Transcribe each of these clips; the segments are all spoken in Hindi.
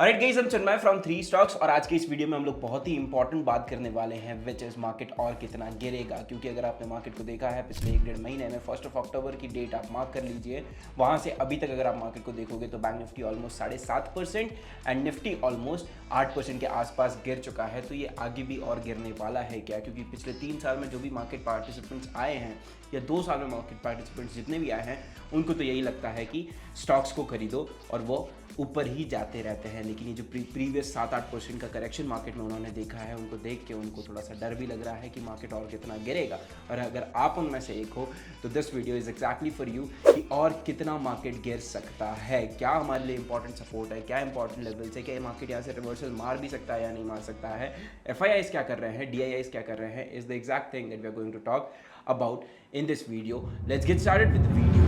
ऑलराइट गाइस, हम चन्मय फ्रॉम थ्री स्टॉक्स और आज के इस वीडियो में हम लोग बहुत ही इंपॉर्टेंट बात करने वाले हैं विच इज मार्केट और कितना गिरेगा। क्योंकि अगर आपने मार्केट को देखा है पिछले 1-1.5 महीने में 1 अक्टूबर की डेट आप मार्क कर लीजिए, वहाँ से अभी तक अगर आप मार्केट को देखोगे तो bank Nifty almost 7.5% and Nifty almost 8% के आसपास गिर चुका है। तो ये आगे भी और गिरने वाला है क्या? क्योंकि पिछले 3 साल में जो भी मार्केट पार्टिसिपेंट्स आए हैं या 2 साल में मार्केट पार्टिसिपेंट्स जितने भी आए हैं उनको तो यही लगता है कि स्टॉक्स को खरीदो और वो ऊपर ही जाते रहते हैं। लेकिन ये जो प्रीवियस 7-8% का करेक्शन मार्केट में उन्होंने देखा है, उनको देख के उनको थोड़ा सा डर भी लग रहा है कि मार्केट और कितना गिरेगा। और अगर आप उनमें से एक हो तो this video is exactly for you कि और कितना मार्केट गिर सकता है, क्या हमारे लिए इंपॉर्टेंट सपोर्ट है, क्या इंपॉर्टेंट लेवल्स है, क्या मार्केट यहाँ से रिवर्सल मार भी सकता है या नहीं मार सकता है, FIIs क्या कर रहे हैं, DIIs क्या कर रहे हैं, is the exact thing that we are going to talk about in this video. Let's get started with the video.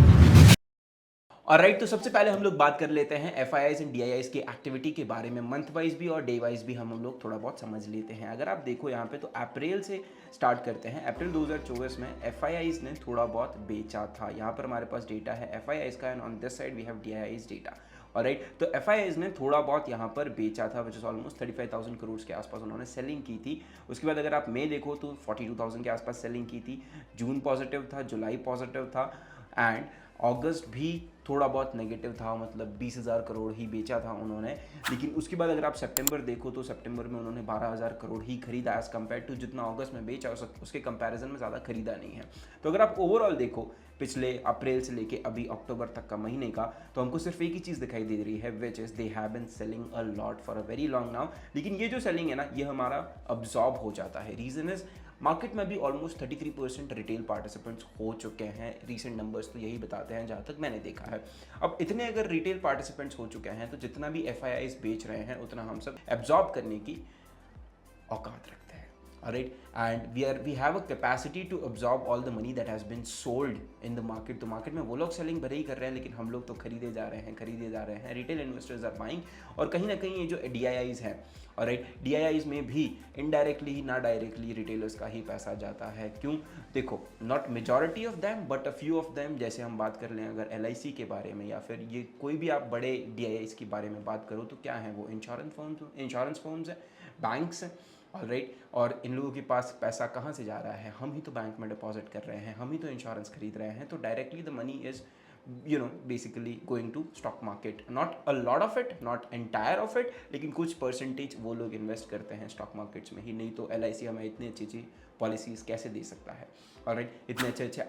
और राइट, तो सबसे पहले हम लोग बात कर लेते हैं FIIs एंड DIIs की एक्टिविटी के बारे में। मंथ वाइज भी और डे वाइज भी हम लोग थोड़ा बहुत समझ लेते हैं। अगर आप देखो यहाँ पे तो अप्रैल से स्टार्ट करते हैं। अप्रैल 2024 में FIIs ने थोड़ा बहुत बेचा था। यहाँ पर हमारे पास डेटा है FIIs का and on this side we have DIIs data. Alright, तो FIIs ने थोड़ा बहुत यहाँ पर बेचा था विच इज़ ऑलमोस्ट 35,000 करोड़ के आसपास उन्होंने सेलिंग की थी। उसके बाद अगर आप मई देखो तो 42,000 के आसपास सेलिंग की थी। जून पॉजिटिव था, जुलाई पॉजिटिव था एंड अगस्त भी थोड़ा बहुत नेगेटिव था, मतलब 20,000 करोड़ ही बेचा था उन्होंने। लेकिन उसके बाद अगर आप सितंबर देखो तो सितंबर में उन्होंने 12,000 करोड़ ही खरीदा एज़ कम्पेयर टू जितना अगस्त में बेचा उसके कंपैरिजन में ज़्यादा खरीदा नहीं है। तो अगर आप ओवरऑल देखो पिछले अप्रैल से लेके अभी अक्टूबर तक का महीने का, तो हमको सिर्फ एक ही चीज़ दिखाई दे रही है which is they have been selling a lot for a very long now. लेकिन ये जो सेलिंग है ना, ये हमारा अब्जॉर्ब हो जाता है। रीज़न इज़ मार्केट में भी ऑलमोस्ट 33% रिटेल पार्टिसिपेंट्स हो चुके हैं। रीसेंट नंबर्स तो यही बताते हैं जहाँ तक मैंने देखा है। अब इतने अगर रिटेल पार्टिसिपेंट्स हो चुके हैं तो जितना भी FIIs बेच रहे हैं उतना हम सब एब्जॉर्ब करने की औकात रखते हैं। Alright, and we have a capacity to absorb all the money that has been sold in the market. तो मार्केट में वो लोग सेलिंग भले ही कर रहे हैं लेकिन हम लोग तो खरीदे जा रहे हैं। Retail investors are buying. और कहीं ना कहीं ये जो DIIs हैं, ऑलराइट, DIIs में भी इनडायरेक्टली ना डायरेक्टली रिटेलर्स का ही पैसा जाता है। क्यों? देखो, not majority of them but a few of them. जैसे हम बात कर लें अगर LIC के बारे में या फिर ये कोई भी आप बड़े DIIs के बारे में बात करो तो क्या है वो इंश्योरेंस फर्म्स हैं, बैंक्स हैं। ऑलराइट, और इन लोगों के पास पैसा कहाँ से जा रहा है? हम ही तो बैंक में डिपॉजिट कर रहे हैं, हम ही तो इंश्योरेंस खरीद रहे हैं। तो directly the money is basically going to stock market. Not a lot of it, not entire of it, लेकिन कुछ परसेंटेज वो लोग इन्वेस्ट करते हैं स्टॉक मार्केट्स में ही। नहीं तो LIC हमें इतनी अच्छी पॉलिसीज़ कैसे दे सकता है? ऑलराइट, इतने अच्छे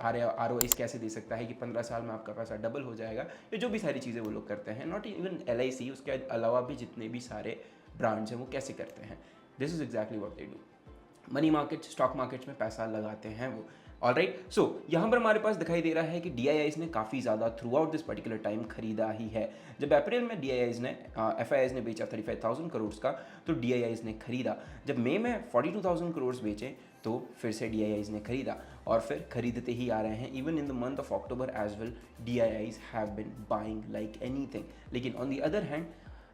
ROIs कैसे दे सकता है कि 15 साल में आपका पैसा डबल हो जाएगा? ये जो भी सारी चीज़ें वो लोग करते हैं, नॉट इवन LIC, उसके अलावा भी जितने भी सारे ब्रांड्स हैं वो कैसे करते हैं? This is exactly what they do. Money market, stock markets में पैसा लगाते हैं वो। ऑलराइट, सो यहाँ पर हमारे पास दिखाई दे रहा है कि DIIs ने काफ़ी ज़्यादा through out this particular time खरीदा ही है। जब अप्रैल में FIIs ने बेचा 35,000 करोड़ का, तो DIIs ने खरीदा। जब मई में 42,000 करोड़ बेचे तो फिर से DIIs ने खरीदा और फिर खरीदते ही आ रहे हैं। Even in the month of October as well DIIs have been buying like anything. लेकिन on the other hand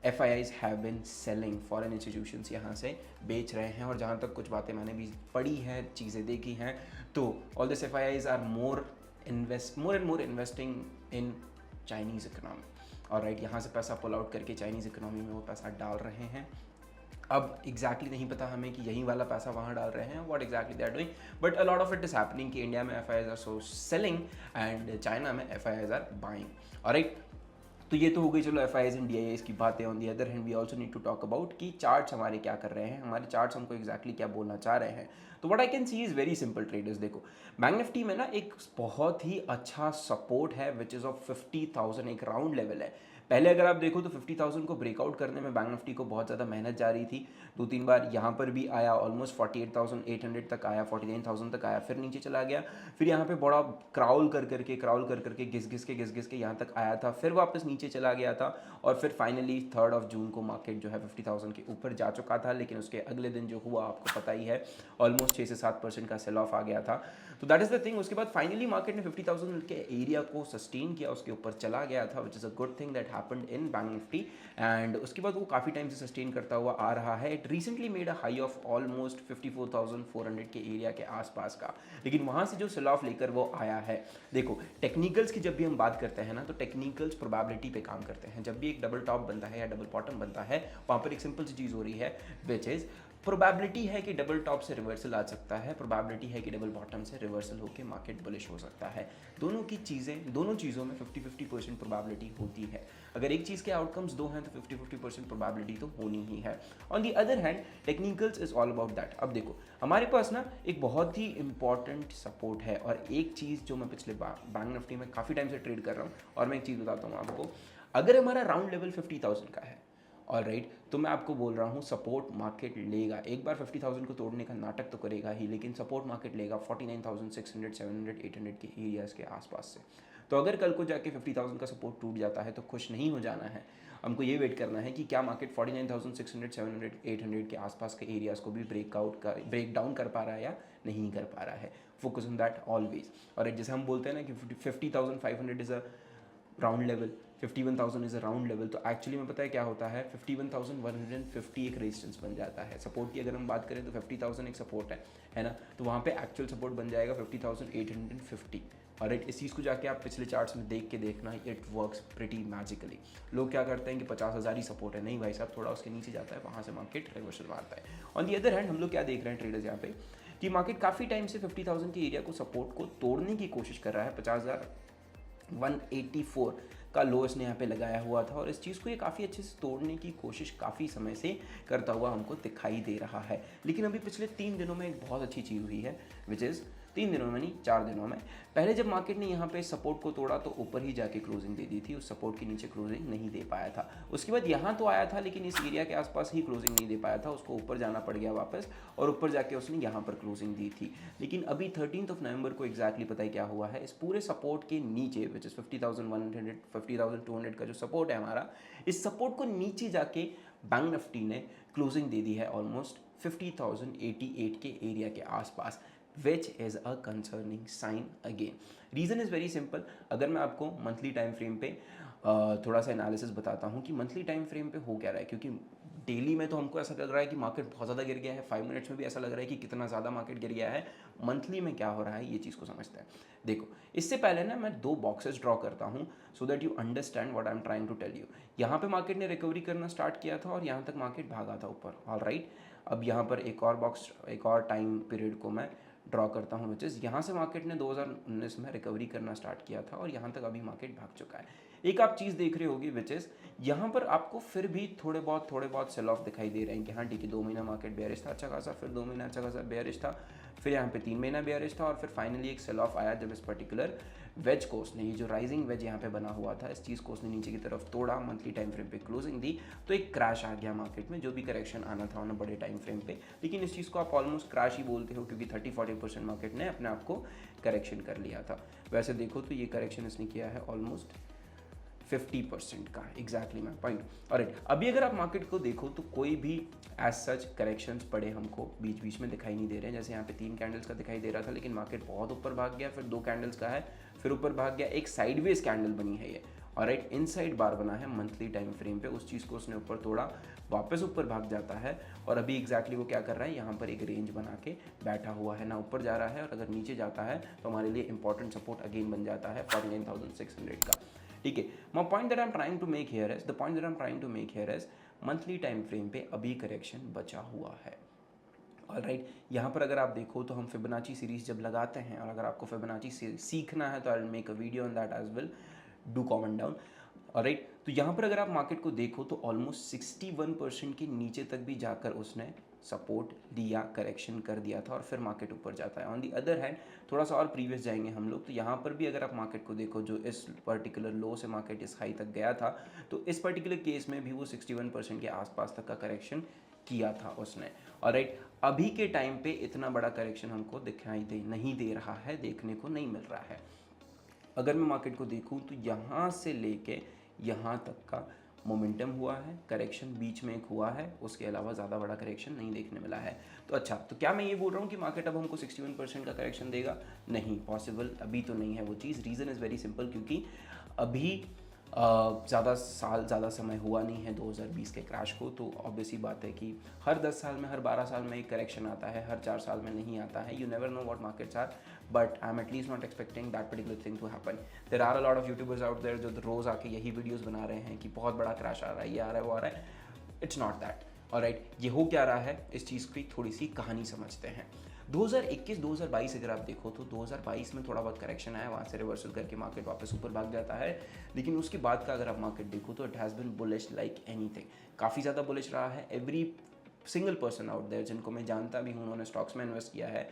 FIIs have been selling. Foreign institutions यहाँ से बेच रहे हैं। और जहाँ तक कुछ बातें मैंने भी पढ़ी हैं, चीज़ें देखी हैं, तो all this FIIs are more and more investing in Chinese economy. और राइट, यहाँ से पैसा पुल आउट करके चाइनीज़ इकोनॉमी में वो पैसा डाल रहे हैं। अब एग्जैक्टली नहीं पता हमें कि यही वाला पैसा वहाँ डाल रहे हैं, what exactly they are doing, but a lot of it is happening कि इंडिया में FIIs are so selling and China में FIIs आर बाइंग। ऑलराइट, तो ये तो हो गई चलो FIIs एंड DIIs की बातें। On the other hand we also need to talk about कि चार्ट्स हमारे क्या कर रहे हैं, हमारे चार्ट्स हमको एग्जैक्टली क्या बोलना चाह रहे हैं। तो what I can see is very simple traders. देखो, बैंक निफ्टी में ना एक बहुत ही अच्छा सपोर्ट है विच इज़ ऑफ 50,000, एक राउंड लेवल है। पहले अगर आप देखो तो 50,000 को ब्रेकआउट करने में बैंक निफ्टी को बहुत ज़्यादा मेहनत जा रही थी। 2-3 बार यहाँ पर भी आया, ऑलमोस्ट 48,800 तक आया, 49,000 तक आया, फिर नीचे चला गया। फिर यहाँ पे बड़ा क्राउल कर करके घिस के यहाँ तक आया था, फिर वापस नीचे चला गया था। और फिर फाइनली 3 जून को मार्केट जो है 50,000 के ऊपर जा चुका था। लेकिन उसके अगले दिन जो हुआ आपको पता ही है, ऑलमोस्ट 6 से 7% का सेल ऑफ आ गया था। तो दैट इज़ द थिंग। उसके बाद फाइनली मार्केट ने 50,000 के एरिया को सस्टेन किया, उसके ऊपर चला गया था, विच is a good thing that happened in bank Nifty. And उसके बाद वो काफ़ी टाइम से सस्टेन करता हुआ आ रहा है। It recently made a high of almost 54,400 के एरिया के आसपास का, लेकिन वहाँ से जो सेल ऑफ लेकर वो आया है, देखो टेक्निकल्स की जब भी हम बात करते हैं ना, तो टेक्निकल्स प्रोबेबिलिटी पे काम करते हैं। जब भी एक डबल टॉप बनता है या डबल बॉटम बनता है, वहाँ पर एक सिंपल सी चीज़ हो रही है, विच इज़ प्रोबेबिलिटी है कि डबल टॉप से रिवर्सल आ सकता है, प्रोबेबिलिटी है कि डबल बॉटम से रिवर्सल होकर मार्केट बुलिश हो सकता है। दोनों चीज़ों में 50-50% प्रोबेबिलिटी होती है। अगर एक चीज़ के आउटकम्स दो हैं तो 50-50% प्रोबेबिलिटी तो होनी ही है। On the other hand technicals is all about that. अब देखो हमारे पास ना एक बहुत ही इंपॉर्टेंट सपोर्ट है, और एक चीज़ जो मैं पिछले बैंक निफ्टी में काफ़ी टाइम से ट्रेड कर रहा हूँ, और मैं एक चीज़ बताता हूँ आपको। अगर हमारा राउंड लेवल 50,000 का है, ऑल राइट, तो मैं आपको बोल रहा हूँ सपोर्ट मार्केट लेगा। एक बार 50,000 को तोड़ने का नाटक तो करेगा ही, लेकिन सपोर्ट मार्केट लेगा 49,600, 700, 800 के एरियाज़ के आसपास से। तो अगर कल को जाके 50,000 का सपोर्ट टूट जाता है तो खुश नहीं हो जाना है, हमको ये वेट करना है कि क्या मार्केट 49,600, 700, 800 के आसपास के एरियाज़ को भी ब्रेक डाउन कर पा रहा है या नहीं कर पा रहा है। Focus on that always. और जैसे हम बोलते हैं ना कि 50,500 is a round level, 51,000 is a round level, तो एक्चुअली में पता है क्या होता है, 51,150 एक रेजिस्टेंस बन जाता है। सपोर्ट की अगर हम बात करें तो 50,000 एक सपोर्ट है ना, तो वहाँ पे एक्चुअल सपोर्ट बन जाएगा 50,850। और इस चीज़ को जाके आप पिछले चार्ट्स में देख के देखना, इट वर्क्स प्रिटी मैजिकली। लोग क्या करते हैं कि 50,000 ही सपोर्ट है, नहीं भाई साहब, थोड़ा उसके नीचे जाता है, वहाँ से मार्केट रिवर्सल मारता है। ऑन दी अदर हैंड हम लोग क्या देख रहे हैं ट्रेडर्स यहाँ पे, कि मार्केट काफ़ी टाइम से 50,000 के एरिया को सपोर्ट को तोड़ने की कोशिश कर रहा है। 50,184 का लो इसने यहाँ पे लगाया हुआ था, और इस चीज़ को ये काफ़ी अच्छे से तोड़ने की कोशिश काफ़ी समय से करता हुआ हमको दिखाई दे रहा है। लेकिन अभी पिछले 3 दिनों में एक बहुत अच्छी चीज़ हुई है, विच इज़ 3 दिनों में नहीं, 4 दिनों में। पहले जब मार्केट ने यहाँ पे सपोर्ट को तोड़ा तो ऊपर ही जाके क्लोजिंग दे दी थी, उस सपोर्ट के नीचे क्लोजिंग नहीं दे पाया था। उसके बाद यहाँ तो आया था, लेकिन इस एरिया के आसपास ही क्लोजिंग नहीं दे पाया था, उसको ऊपर जाना पड़ गया वापस, और ऊपर जाके उसने यहाँ पर क्लोजिंग दी थी। लेकिन अभी 13 नवंबर को एग्जैक्टली पता है क्या हुआ है, इस पूरे सपोर्ट के नीचे, विच इज़ 50,100, 50,200 का जो सपोर्ट है हमारा, इस सपोर्ट को नीचे जाके बैंक निफ्टी ने क्लोजिंग दे दी है ऑलमोस्ट 50,088 के एरिया के आसपास, which is a concerning sign again. Reason is very simple. अगर मैं आपको मंथली टाइम फ्रेम पे थोड़ा सा एनालिसिस बताता हूँ कि मंथली टाइम फ्रेम पे हो क्या रहा है, क्योंकि डेली में तो हमको ऐसा लग रहा है कि मार्केट बहुत ज़्यादा गिर गया है, 5 मिनट्स में भी ऐसा लग रहा है कि कितना ज़्यादा मार्केट गिर गया है। मंथली में क्या हो रहा है ये चीज़ को समझते हैं। देखो इससे पहले ना मैं 2 बॉक्सेस ड्रॉ करता हूँ, so that you understand what I am trying to tell you. यहाँ पे मार्केट ने रिकवरी करना स्टार्ट किया था, और यहाँ तक मार्केट भागा था ऊपर, ऑल राइट। अब यहाँ पर एक और बॉक्स, एक और टाइम पीरियड को मैं ड्रॉ करता हूँ, विच इज़ यहाँ से मार्केट ने 2019 में रिकवरी करना स्टार्ट किया था, और यहाँ तक अभी मार्केट भाग चुका है। एक आप चीज़ देख रहे होगी, विच इज़ यहाँ पर आपको फिर भी थोड़े बहुत सेल ऑफ दिखाई दे रहे हैं कि हाँ ठीक है, 2 महीना मार्केट बेयरिश था अच्छा खासा, फिर 2 महीना अच्छा खासा बेयरिश था, फिर यहाँ पे 3 महीना बेयरिश था, और फिर फाइनली एक सेल ऑफ आया जब इस पर्टिकुलर वेज को उसने, ये जो राइजिंग वेज यहाँ पे बना हुआ था, इस चीज़ को उसने नीचे की तरफ तोड़ा, मंथली टाइम फ्रेम पे क्लोजिंग दी, तो एक क्रैश आ गया मार्केट में, जो भी करेक्शन आना था उन्हें बड़े टाइम फ्रेम पे। लेकिन इस चीज़ को आप ऑलमोस्ट क्रैश ही बोलते हो, क्योंकि 30-40% मार्केट ने अपने आप को करेक्शन कर लिया था। वैसे देखो तो ये करेक्शन इसने किया है ऑलमोस्ट 50% का, एग्जैक्टली माय पॉइंट। और अभी अगर आप मार्केट को देखो तो कोई भी एज सच करेक्शंस पड़े हमको बीच बीच में दिखाई नहीं दे रहे हैं। जैसे यहाँ पे 3 कैंडल्स का दिखाई दे रहा था, लेकिन मार्केट बहुत ऊपर भाग गया, फिर 2 कैंडल्स का है, फिर ऊपर भाग गया, एक साइडवेज कैंडल बनी है ये, और इनसाइड बार बना है मंथली टाइम फ्रेम पे, उस चीज़ को उसने ऊपर तोड़ा, वापस ऊपर भाग जाता है, और अभी एग्जैक्टली वो क्या कर रहा है, यहाँ पर एक रेंज बना के बैठा हुआ है, ना ऊपर जा रहा है, और अगर नीचे जाता है तो हमारे लिए इंपॉर्टेंट सपोर्ट अगेन बन जाता है 49,600 का। ठीक है, my point that I am trying to make here is, the point that I am trying to make here is, monthly time frame पे अभी करेक्शन बचा हुआ है। ऑलराइट, यहाँ पर अगर आप देखो तो हम फिबोनाची सीरीज जब लगाते हैं, और अगर आपको फिबोनाची सीखना है तो I will make a video on that as well, do comment down. Alright, तो यहाँ पर अगर आप मार्केट को देखो तो ऑलमोस्ट 61% के नीचे तक भी जाकर उसने सपोर्ट दिया, करेक्शन कर दिया था, और फिर मार्केट ऊपर जाता है। ऑन दी अदर हैंड थोड़ा सा और प्रीवियस जाएंगे हम लोग, तो यहाँ पर भी अगर आप मार्केट को देखो, जो इस पर्टिकुलर लो से मार्केट इस हाई तक गया था, तो इस पर्टिकुलर केस में भी वो 61% के आसपास तक का करेक्शन किया था उसने। ऑलराइट, अभी के टाइम पे इतना बड़ा करेक्शन हमको दिखाई नहीं दे रहा है, देखने को नहीं मिल रहा है। अगर मैं मार्केट को देखूं तो यहाँ से लेके यहाँ तक का मोमेंटम हुआ है, करेक्शन बीच में एक हुआ है, उसके अलावा ज़्यादा बड़ा करेक्शन नहीं देखने मिला है। तो अच्छा, तो क्या मैं ये बोल रहा हूँ कि मार्केट अब हमको 61% का करेक्शन देगा? नहीं, पॉसिबल अभी तो नहीं है वो चीज़। रीज़न इज़ वेरी सिंपल, क्योंकि अभी ज़्यादा समय हुआ नहीं है 2020 के क्रैश को। तो ऑब्वियसली बात है कि हर 10 साल में, हर 12 साल में एक करेक्शन आता है, हर 4 साल में नहीं आता है। You never know what markets are, but I am at least not expecting that particular thing to happen. There are a lot of YouTubers out there जो रोज़ आके यही वीडियोज़ बना रहे हैं कि बहुत बड़ा क्रैश आ रहा है, ये आ रहा है, वो आ रहा है। It's not that. ऑलराइट, ये हो क्या रहा है, इस चीज़ की थोड़ी सी कहानी समझते हैं। 2021-2022 अगर आप देखो तो 2022 में थोड़ा बहुत करेक्शन आया, वहाँ से रिवर्सल करके मार्केट वापस ऊपर भाग जाता है। लेकिन उसके बाद का अगर आप मार्केट देखो तो it has been bullish like anything. काफ़ी ज़्यादा बुलिश रहा है। Every single person out there जिनको मैं जानता भी हूँ, उन्होंने स्टॉक्स में इन्वेस्ट किया है,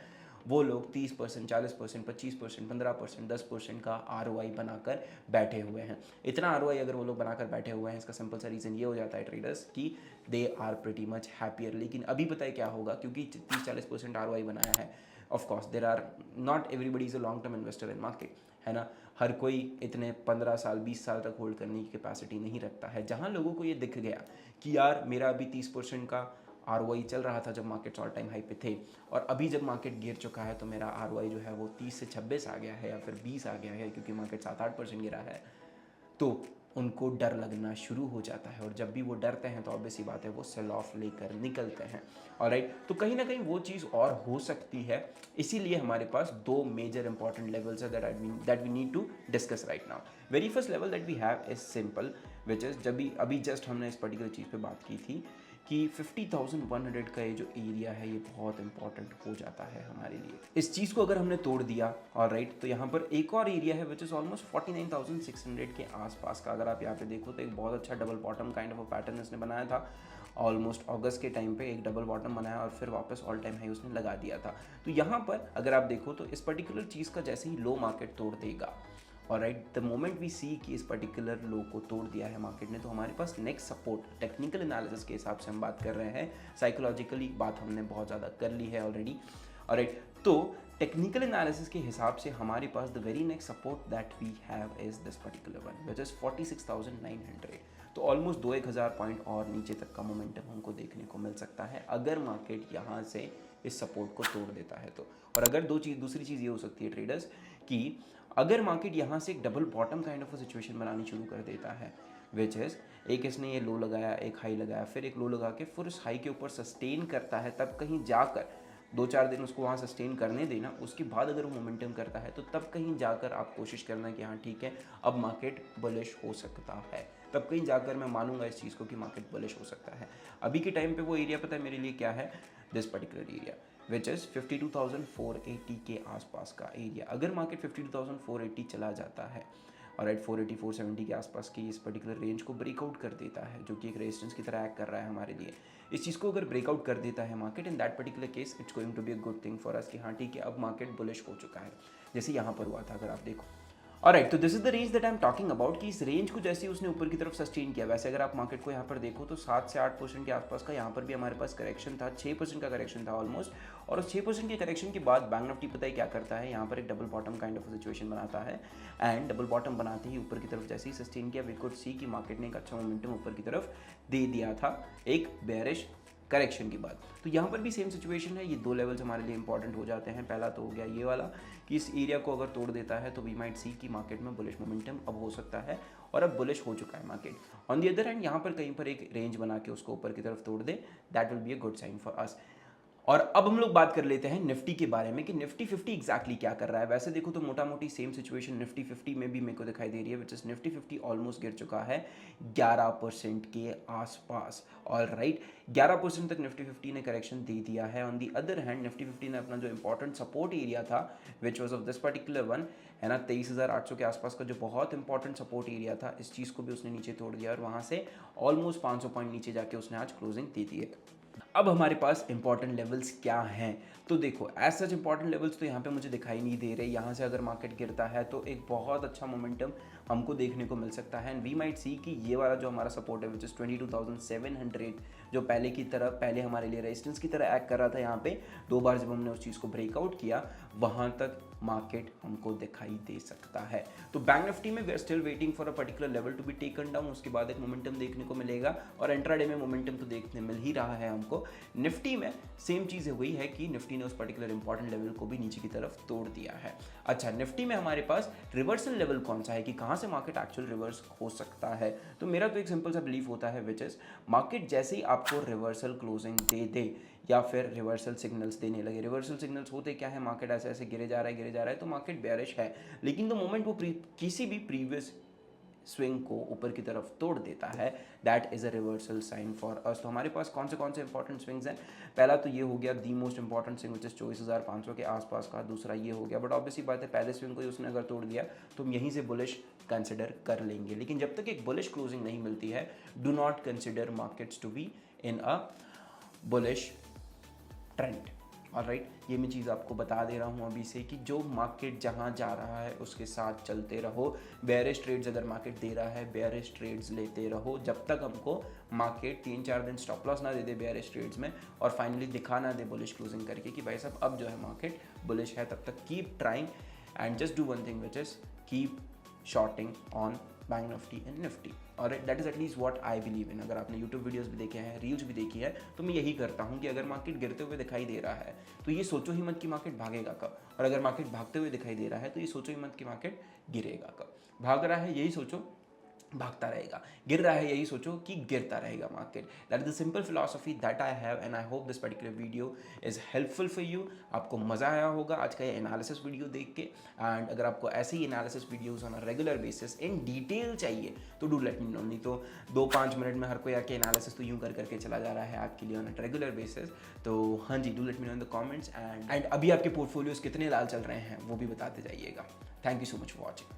वो लोग 30%, 40%, 25%, 15%, 10% का ROI बनाकर बैठे हुए हैं। इतना ROI अगर वो लोग बनाकर बैठे हुए हैं, इसका सिंपल सा रीज़न ये हो जाता है ट्रेडर्स कि they are pretty much happier. लेकिन अभी पता है क्या होगा, क्योंकि 30-40% ROI बनाया है, of course there are not everybody is a long term investor in market, है ना। हर कोई इतने 15 साल 20 साल तक होल्ड करने की कैपेसिटी नहीं रखता है। जहाँ लोगों को ये दिख गया कि यार मेरा अभी 30% का ROI चल रहा था जब मार्केट्स ऑल टाइम हाई पे थे, और अभी जब मार्केट गिर चुका है तो मेरा ROI जो है वो 30 से 26 आ गया है या फिर 20 आ गया है, क्योंकि मार्केट 7-8% गिरा है, तो उनको डर लगना शुरू हो जाता है। और जब भी वो डरते हैं तो ऑब्वियसली बात है वो सेल ऑफ लेकर निकलते हैं। ऑलराइट, तो कहीं ना कहीं वो चीज़ और हो सकती है। इसीलिए हमारे पास दो मेजर इंपॉर्टेंट लेवल्स है that we need to discuss right now. Very first level that we have is simple, which is जब भी अभी जस्ट हमने इस पर्टिकुलर चीज़ पे बात की थी कि 50,100 का ये जो एरिया है ये बहुत इंपॉर्टेंट हो जाता है हमारे लिए। इस चीज़ को अगर हमने तोड़ दिया, ऑलराइट, तो यहाँ पर एक और एरिया है विच इज़ ऑलमोस्ट 49,600 के आसपास का। अगर आप यहाँ पे देखो तो एक बहुत अच्छा double bottom kind of a pattern इसने बनाया था। ऑलमोस्ट अगस्त के टाइम पे एक डबल बॉटम बनाया और फिर वापस ऑल टाइम हाई उसने लगा दिया था। तो यहाँ पर अगर आप देखो तो इस पर्टिकुलर चीज़ का जैसे ही लो मार्केट तोड़ देगा, ऑलराइट, द मोमेंट वी सी कि इस पर्टिकुलर लो को तोड़ दिया है मार्केट ने, तो हमारे पास नेक्स्ट सपोर्ट टेक्निकल एनालिसिस के हिसाब से हम बात कर रहे हैं। साइकोलॉजिकली बात हमने बहुत ज़्यादा कर ली है ऑलरेडी, ऑलराइट। तो टेक्निकल एनालिसिस के हिसाब से हमारे पास the very next support that we have is this particular one which is 46,900। तो ऑलमोस्ट 2-1,000 पॉइंट और नीचे तक का मोमेंटम हमको देखने को मिल सकता है अगर मार्केट यहाँ से इस सपोर्ट को तोड़ देता है तो। और अगर दूसरी चीज़ ये हो सकती है ट्रेडर्स कि अगर मार्केट यहाँ से एक double bottom kind of situation बनानी शुरू कर देता है, विच इज़ एक इसने ये लो लगाया, एक हाई लगाया, फिर एक लो लगा के फिर उस हाई के ऊपर सस्टेन करता है, तब कहीं जाकर 2-4 दिन उसको वहाँ सस्टेन करने देना, उसके बाद अगर वो मोमेंटम करता है तो तब कहीं जाकर आप कोशिश करना कि हाँ ठीक है अब मार्केट बुलिश हो सकता है, तब कहीं जाकर मैं मानूंगा इस चीज़ को कि मार्केट बुलिश हो सकता है। अभी के टाइम पे वो एरिया पता है मेरे लिए क्या है, this particular area which is 52,480 के आसपास का एरिया। अगर मार्केट 52,480 चला जाता है और राइट 480-470 के आसपास की इस पर्टिकुलर रेंज को ब्रेकआउट कर देता है, जो कि एक रेजिस्टेंस की तरह एक्ट कर रहा है हमारे लिए, इस चीज़ को अगर ब्रेकआउट कर देता है market, in that particular case it's going to be a good thing for us कि हाँ ठीक है अब मार्केट बुलिश हो चुका है, जैसे यहाँ पर हुआ था अगर आप देखो। ऑलराइट, तो this is the range that I am talking about कि इस रेंज को जैसे उसने ऊपर की तरफ सस्टेन किया, वैसे अगर आप मार्केट को यहाँ पर देखो तो 7 से 8% के आसपास का यहाँ पर भी हमारे पास करेक्शन था, 6% का करेक्शन था ऑलमोस्ट। और उस 6% के करेक्शन के बाद बैंक निफ्टी पता है क्या करता है, यहाँ पर एक double bottom kind of situation बनाता है, एंड डबल बॉटम बनाते ही ऊपर की तरफ जैसे ही सस्टेन किया, वी कुड सी कि मार्केट ने एक अच्छा मोमेंटम ऊपर की तरफ दे दिया था एक बेयरिश करेक्शन के बाद। तो यहाँ पर भी सेम सिचुएशन है, ये दो लेवल्स हमारे लिए इंपॉर्टेंट हो जाते हैं। पहला तो हो गया ये वाला कि इस एरिया को अगर तोड़ देता है तो वी माइट सी कि मार्केट में बुलिश मोमेंटम अब हो सकता है, और अब बुलिश हो चुका है market. On the other hand यहाँ पर कहीं पर एक रेंज बना के उसको ऊपर की तरफ तोड़ दे, that will be a good sign for us. और अब हम लोग बात कर लेते हैं निफ्टी के बारे में कि निफ्टी 50 एग्जैक्टली क्या कर रहा है। वैसे देखो तो मोटा मोटी सेम सिचुएशन निफ्टी 50 में भी मेरे को दिखाई दे रही है, विच इज निफ्टी 50 ऑलमोस्ट गिर चुका है 11% के आसपास। ऑल राइट, 11% तक निफ्टी 50 ने करेक्शन दे दिया है। On the other hand Nifty 50 ने अपना जो इंपॉर्टेंट सपोर्ट एरिया था which was of this particular one, है ना, 23,800 के आसपास का जो बहुत इंपॉर्टेंट सपोर्ट एरिया था, इस चीज़ को भी उसने नीचे तोड़ दिया और वहाँ से ऑलमोस्ट 500 पॉइंट नीचे जाके उसने आज क्लोजिंग दे दी है। अब हमारे पास इंपॉर्टेंट लेवल्स क्या हैं, तो देखो एज सच इंपॉर्टेंट लेवल्स तो यहाँ पे मुझे दिखाई नहीं दे रहे। यहाँ से अगर मार्केट गिरता है तो एक बहुत अच्छा मोमेंटम हमको देखने को मिल सकता है, एंड वी माइट सी कि ये वाला जो हमारा सपोर्ट है विच इज़ 22,700, जो पहले हमारे लिए रेजिस्टेंस की तरह एक्ट कर रहा था, यहाँ पे 2 बार जब हमने उस चीज़ को ब्रेकआउट किया वहाँ तक मार्केट हमको दिखाई दे सकता है। तो बैंक निफ्टी में we are still waiting for a particular level to be taken down, उसके बाद एक मोमेंटम देखने को मिलेगा और इंट्राडे में मोमेंटम तो देखने मिल ही रहा है हमको। निफ्टी में सेम चीज़ हुई है कि निफ्टी ने उस पर्टिकुलर इंपॉर्टेंट लेवल को भी नीचे की तरफ तोड़ दिया है। अच्छा, निफ्टी में हमारे पास रिवर्सल लेवल कौन सा है कि कहाँ से मार्केट एक्चुअल रिवर्स हो सकता है। तो मेरा तो एक सिंपल सा बिलीफ होता है विच इज़ मार्केट जैसे ही आपको रिवर्सल क्लोजिंग दे या फिर रिवर्सल सिग्नल्स देने लगे। रिवर्सल सिग्नल्स होते क्या है, मार्केट ऐसे ऐसे गिरे जा रहा है तो मार्केट बेयरिश है, लेकिन द मोमेंट वो किसी भी प्रीवियस स्विंग को ऊपर की तरफ तोड़ देता है, that is a reversal sign for us. तो हमारे पास कौन से इंपॉर्टेंट स्विंग्स हैं। पहला तो ये हो गया the most important swing which is 24,500 के आसपास का। दूसरा ये हो गया, बट ऑब्वियसली बात है पहले स्विंग को ही उसने अगर तोड़ दिया तो हम यहीं से बुलिश कंसिडर कर लेंगे, लेकिन जब तक एक बुलिश क्लोजिंग नहीं मिलती है, do not consider markets to be in a bullish trend. Alright, ये मैं चीज़ आपको बता दे रहा हूँ अभी से कि जो मार्केट जहाँ जा रहा है उसके साथ चलते रहो। बेयरिश ट्रेड्स अगर मार्केट दे रहा है, बेयरिश ट्रेड्स लेते रहो जब तक हमको मार्केट 3-4 दिन स्टॉप लॉस ना दे दे बेयरिश ट्रेड्स में और फाइनली दिखा ना दे बुलिश क्लोजिंग करके कि भाई साहब अब जो है मार्केट बुलिश है, तब तक keep trying and just do one thing which is keep shorting on bank Nifty and Nifty. और that is at least what I believe in. अगर आपने यूट्यूब वीडियोस भी देखे हैं, रील्स भी देखी है, तो मैं यही करता हूँ कि अगर मार्केट गिरते हुए दिखाई दे रहा है तो ये सोचो ही मत कि मार्केट भागेगा कब, और अगर मार्केट भागते हुए दिखाई दे रहा है तो ये सोचो ही मत कि मार्केट गिरेगा कब। भाग रहा है यही सोचो भागता रहेगा, गिर रहा है यही सोचो कि गिरता रहेगा market. That is the simple philosophy that I have and I hope this particular video is helpful for you. आपको मज़ा आया होगा आज का ये एनालिसिस वीडियो देख के, एंड अगर आपको ऐसे ही analysis videos on a regular basis in detail चाहिए तो डू लेट मी नो। नहीं तो 2-5 मिनट में हर कोई आके एनालिसिस तो यूँ कर करके चला जा रहा है आपके लिए ऑन अ रेगुलर बेसिस। तो हाँ जी, do let me know in the comments and अभी आपके पोर्टफोलियोज कितने लाल चल रहे हैं वो भी बताते जाइएगा। Thank you so much for watching.